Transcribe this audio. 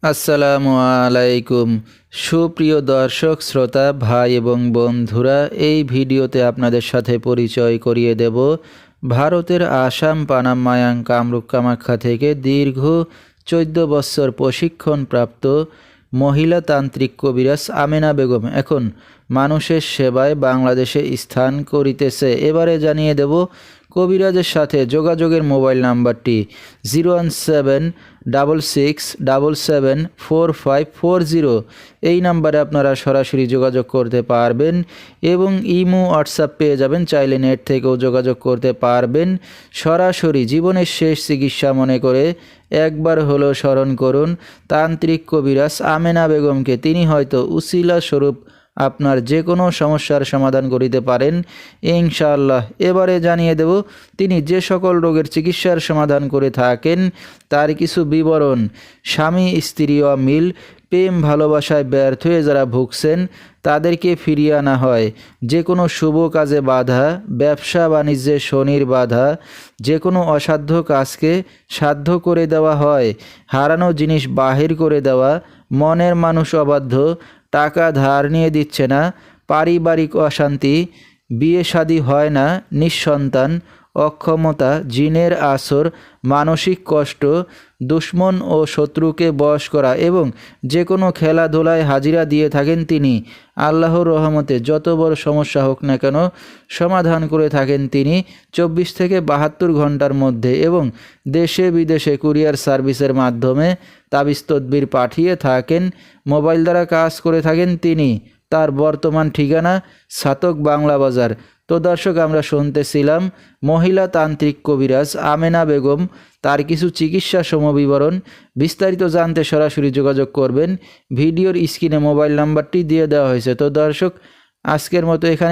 আসসালামু আলাইকুম। সুপ্রিয় দর্শক শ্রোতা ভাই এবং বন্ধুরা, এই ভিডিওতে আপনাদের সাথে পরিচয় করিয়ে দেব ভারতের আসাম পানাম মায়াং কামরূপ কামাখ্যা থেকে দীর্ঘ 14 বছর প্রশিক্ষণপ্রাপ্ত মহিলা তান্ত্রিক কবিরাজ আমেনা বেগম এখন মানুষের সেবায় বাংলাদেশে স্থান করিতেছে। এবারে জানিয়ে দেব কবিরাজের সাথে যোগাযোগের মোবাইল নাম্বারটি 01766774540। এই নাম্বারে আপনারা সরাসরি যোগাযোগ করতে পারবেন এবং ইমো হোয়াটসঅ্যাপ পেয়ে যাবেন, চাইলে নেট থেকেও যোগাযোগ করতে পারবেন। সরাসরি জীবনের শেষ চিকিৎসা মনে করে একবার হলো স্মরণ করুন তান্ত্রিক কবিরাজ আমেনা বেগমকে। তিনি হয়তো উসিলা স্বরূপ আপনার যে কোনো সমস্যার সমাধান করিতে পারেন ইনশাআল্লাহ। এবারে জানিয়ে দেব তিনি যে সকল রোগের চিকিৎসার সমাধান করে থাকেন তার কিছু বিবরণ। স্বামী স্ত্রী অমিল, প্রেম ভালোবাসায় ব্যর্থ হয়ে যারা ভুগছেন তাদেরকে ফিরিয়ে আনা হয়, যে কোনো শুভ কাজে বাধা, ব্যবসা বাণিজ্যে শনির বাধা, যে কোনো অসাধ্য কাজকে সাধ্য করে দেওয়া হয়, হারানো জিনিস বাহির করে দেওয়া, মনের মানুষ অবাধ্য, টাকা ধার নিয়ে দিচ্ছে না, পারিবারিক অশান্তি, বিয়ে শাদী হয় না, নিঃসন্তান, অক্ষমতা, জিনের আসর, মানসিক কষ্ট, দুশ্মন ও শত্রুকে বশ করা এবং যে কোনো খেলাধুলায় হাজিরা দিয়ে থাকেন তিনি। আল্লাহর রহমতে যত বড় সমস্যা হোক না কেন সমাধান করে থাকেন তিনি 24 থেকে 72 ঘন্টার মধ্যে এবং দেশে বিদেশে কুরিয়ার সার্ভিসের মাধ্যমে তাবিজ তদবির পাঠিয়ে থাকেন। মোবাইল দ্বারা কাজ করে থাকেন তিনি। তার বর্তমান ঠিকানা ছাতক বাংলা বাজার। তো দর্শক, আমরা শুনতেছিলাম মহিলা তান্ত্রিক কবিরাজ আমেনা বেগম, তার কিছু চিকিৎসা সমবিবরণ। বিস্তারিত জানতে সরাসরি যোগাযোগ করবেন, ভিডিওর স্ক্রিনে মোবাইল নাম্বারটি দিয়ে দেওয়া হয়েছে। তো দর্শক, আজকের মতো এখানে